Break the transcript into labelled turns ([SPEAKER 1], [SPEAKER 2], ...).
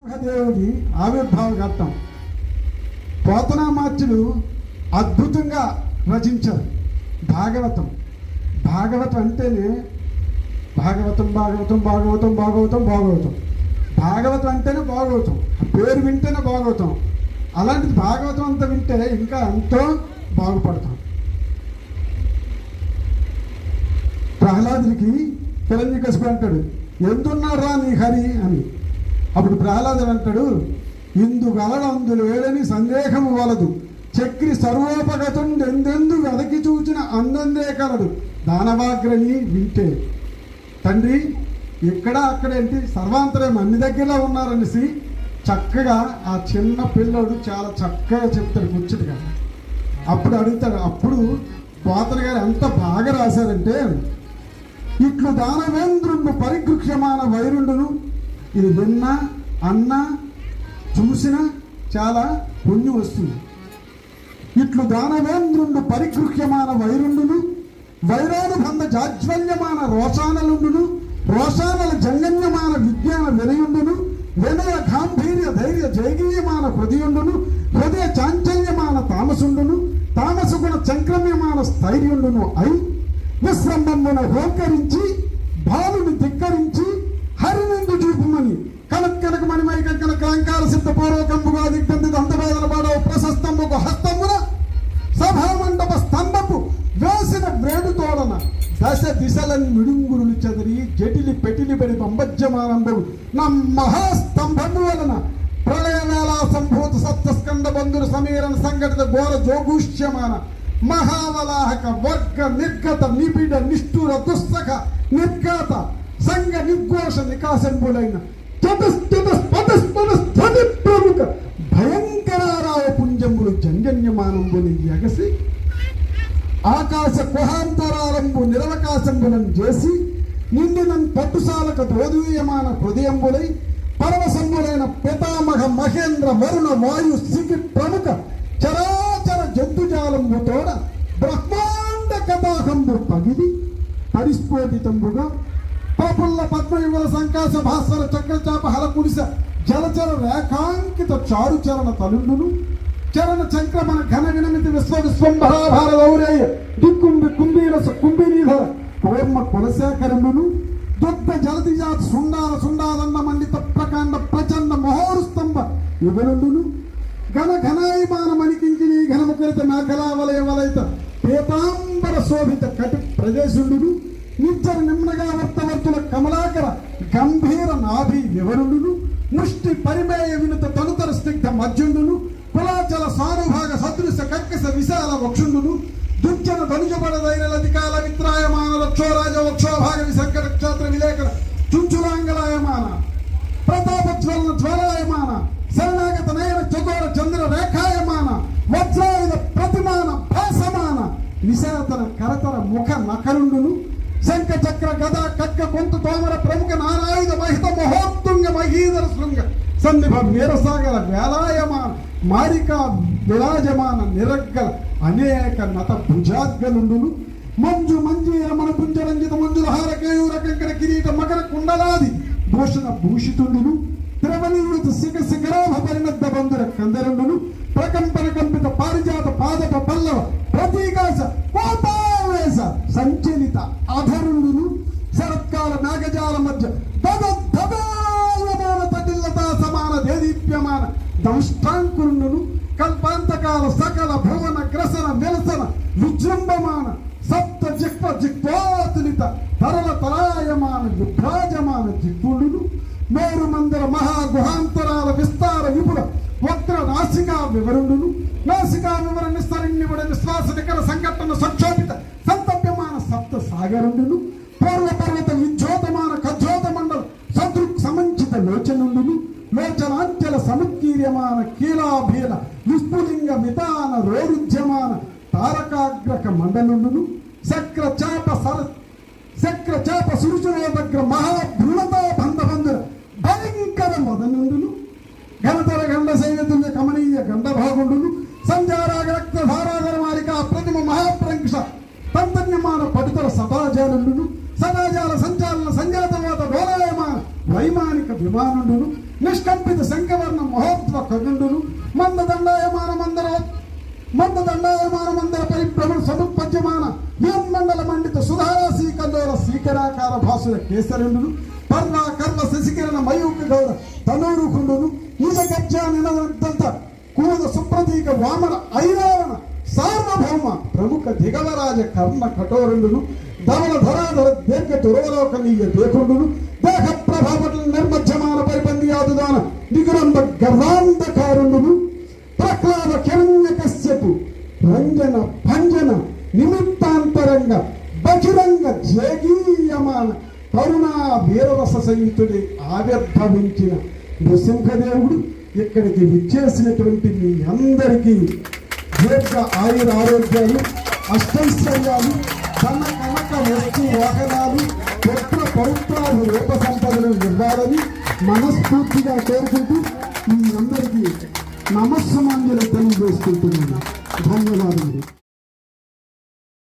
[SPEAKER 1] దేవుడి ఆవిర్భావ ఘట్టం పోతనామాత్యులు అద్భుతంగా రచించారు. భాగవతం భాగవతం అంటేనే భాగవతం భాగవతం భాగవతం భాగవతం భాగవతం భాగవతం అంటేనే భాగవతం, పేరు వింటేనే భాగవతం. అలాంటిది భాగవతం అంతా వింటే ఇంకా ఎంతో బాగుపడతాం. ప్రహ్లాదుడికి హిరణ్యకశిపుడు అంటాడు, ఎందున్నారా నీ హరి అని. అప్పుడు ప్రహ్లాదుడు అంటాడు, ఇందు గలడందులు వేడని సందేహము వలదు, చక్రి సర్వోపగతుండు ఎందెందు వెదకి చూచిన అందందే కలడు దానవాగ్రని వింటే. తండ్రి ఇక్కడ అక్కడేంటి సర్వాంతరం అన్ని దగ్గరలో ఉన్నారనేసి చక్కగా ఆ చిన్న పిల్లోడు చాలా చక్కగా చెప్తాడు కూర్చునిగా. అప్పుడు అడుగుతాడు, అప్పుడు పోతన గారు ఎంత బాగా రాశారంటే, ఇట్లు దానవేంద్రుడు పరిగృహ్యమాన వైరుండును, ఇది విన్నా అన్నా చూసినా చాలా పుణ్యం వస్తుంది. ఇట్లు దానవేంద్రుడు పరిగృహ్యమాన వైరుండును, వైరానుబంధ జాజ్వల్యమాన రోషానలుండును, రోషానల జంగన్యమాన విజ్ఞాన వినయుండును, వినయ గాంభీర్య ధైర్య జైగీయమాన హృదయుండును, హృదయ చాంచల్యమాన తామసుండును, తామసుగుణ చంక్రమ్యమాన స్థైర్యుండును అయి విశ్రంభమున హోంకరించి బాలుని ధిక్కరించి హరినందు చూపుమని కనక మణిమైక కనకాంకార సిద్ధపూర్వకంబుగా దిగ్బంధి దంతవేదన పాడవ ప్రశస్తంబుకు హస్తమున సభామండప స్తంభపు వేసిన వ్రేడు తోడన దశ దిశలని మిడుంగురులు చెదిరి జటిలి పెటిలి బడి పంబజ్యమానంబు నా మహాస్తంభము వలన ప్రళయవేళ సంభూత సప్తస్కంద బంధురు సమీరణ సంఘటిత ఘోర జోగూష్యమాన మహావలాహక వర్గ నిర్గత నిబిడ నిష్ఠుర దుస్తక నిర్ఘాత సంఘ నిర్ఘోష నికాశంబులైన ప్రముఖ భయంకరారావ పుంజంబులు జంజన్యమానంబుని ఎగసి ఆకాశ కుహాంతరాలంబు నిరవకాశంబులను చేసి నిండిన పట్టుసాలక దోదూయమాన హృదయంబులై పరమసంబులైన పితామహ మహేంద్ర వరుణ వాయు సిగి ప్రముఖ చరాచర జంతుజాలంబు తోడ బ్రహ్మాండ కథాహంబు పగిలి పరిస్ఫోటితంబుగా ప్రఫుల్ల పద్మయుగల సంకాశ భాస్వర చక్రచాప హలకుడిస జలచర రేఖాంకిత చారుచరణ తలుండును చరణ చంక్రమణ ఘన వినమితి విశ్వవిశ్వంభరాభార గౌరేయ దిక్కుంబి కుంభీరస కుంభినీధర పూర్మ కులశేఖరుడును దుగ్ధ జలదిజాత సుండాల సుండాదండ మండిత ప్రకాండ ప్రచండ మహోరుస్తంభ యుగనుండును ఘన ఘనాయమాన మణికింకిని ఘనముఖరిత మేఖలావలయ వలయిత పీతాంబర శోభిత కటి ప్రదేశుండును నిచ్చర నిమ్నగా వర్తవర్తుల కమలాకర గంభీర నాభి వివరుడును ముష్టి పరిమేయ వినుత తనుతర స్నిగ్ధ మధ్యుండును కులాచల సానుభాగ సదృశ కర్కశ విశాల వక్షుండును దుర్జన ధనుజబడ ధైర్యలధికాల విత్రాయమాన రక్షోరాజ వక్షోభాగ విసంకట క్షేత్ర విలేకర చుంచులాంగలాయమాన ప్రతాపజ్వలన జ్వలాయమాన శరణాగత నయన చకోర చంద్ర రేఖాయమాన వజ్రాయుధ ప్రతిమాన భాసమాన నిశాతన కరతర ముఖ నకరుండును శంఖ చక్ర గద కక్క కొంత తోమర ప్రముఖ నారాయుధ మహిత మహోత్తుంగ మహీధర శృంగ సందిభ వీరసాగర వేలాయమాన మారికా విరాజమాన నిరగ్గల అనేక నత భుజాద్గలుండును మంజు మంజీర మన పుంజరంజిత మంజులహార కేయూర కంకర కిరీట మకర కుండలాది భూషణ భూషితుండును త్రివనివృత శిఖ శిఖరాభ పరిణద్ద బంధుర కందరుండును ప్రకంపన కంపిత పారిజాత పాదప పల్లవ ప్రతీకాశ కోపావేశ సంచలిత అధరుండును శరత్కాల మేఘజాల మధ్య దగద్భగాయమాన తటిల్లతా సమాన దేదీప్యమాన దంష్టాంకురుండును కల్పాంతకాల సకల భువన గ్రసన నిలసన విజృంభమాన సప్త జిహ్వ జిహ్వాతులిత తరల తరాయమాన విభ్రాజమాన జిహ్వుడును మేరు మందిర మహాగుహాంతరాల విస్తార విపుల వక్ర నాసికా వివరుడును నాసికా వివర నిస్తరణ్యముడ విశ్వాస నికర సంఘటన సంక్షోభిత సంతప్యమాన సప్త సాగరుండును పూర్వ పర్వత విజ్యోతమాన కజ్జోత మండల సదృక్ సమంచిత లోచనుండును లోచనాంచల సముత్కీర్యమాన కీలాభీల విస్ఫులింగ మితాన రోరుధ్యమాన తారకాగ్రక మండలుండును శక్ర చాప సురుచురోదగ్ర మహాభృణతా బంధబంధుర భయంకర మదనుండును ఘనతర గండ సైన్యతుల్య కమనీయ గండభాగుండును సంజారాగ రక్త ధారాధర మారిక ప్రతిమ మహాప్రంక్ష తంతన్యమాన పటుతర సదాజాలుండును సదాజాల సంచాలన సంజాతవాత డోలయమాన వైమానిక విమానుడును నిష్కంపిత శంఖవర్ణ మహోత్వ కరుణుడును మందదండాయమానమందర పరిభ్రమణ సముపద్యమాన యన్మండల మండిత సుధారాశీ కల్లోల శీకరాకార భాసుల కేసరుండును పర్వ కర్వ శశికిరణ మయూక గౌర తనూరుకుండును నిజ గర్జా నిలదంత కూద సుప్రతీక వామన ఐరావణ సార్వభౌమ ప్రముఖ దిగవరాజ కర్ణ కఠోరుండును ధవల ధరాధర దీర్ఘ దురవలోకనీయ దేకుండును దేహ ప్రభావముల నిర్మధ్యమాన పరిబంధియాదుదాన నిగురంబ గర్వాంధకారుండును ప్రహ్లాద కిరణ్య కశ్యపు రంజన భంజన నిమిత్తాంతరంగ బహిరంగ జగీయమాన కరుణా వీరరస సంయుతుడి ఆవిర్భవించిన నృసింహదేవుడు ఇక్కడికి విచ్చేసినటువంటి మీ అందరికీ దీర్ఘ ఆయుర ఆరోగ్యాలు అష్టైశ్వర్యాలు ధన కనక వస్తు వాహనాలు పుత్ర పౌత్రాలు రూప సంపదలు ఇవ్వాలని మనస్ఫూర్తిగా కోరుకుంటూ మీ అందరికీ నమస్సమాంజలి తెలియజేసుకుంటున్నాను. ధన్యవాదాలు.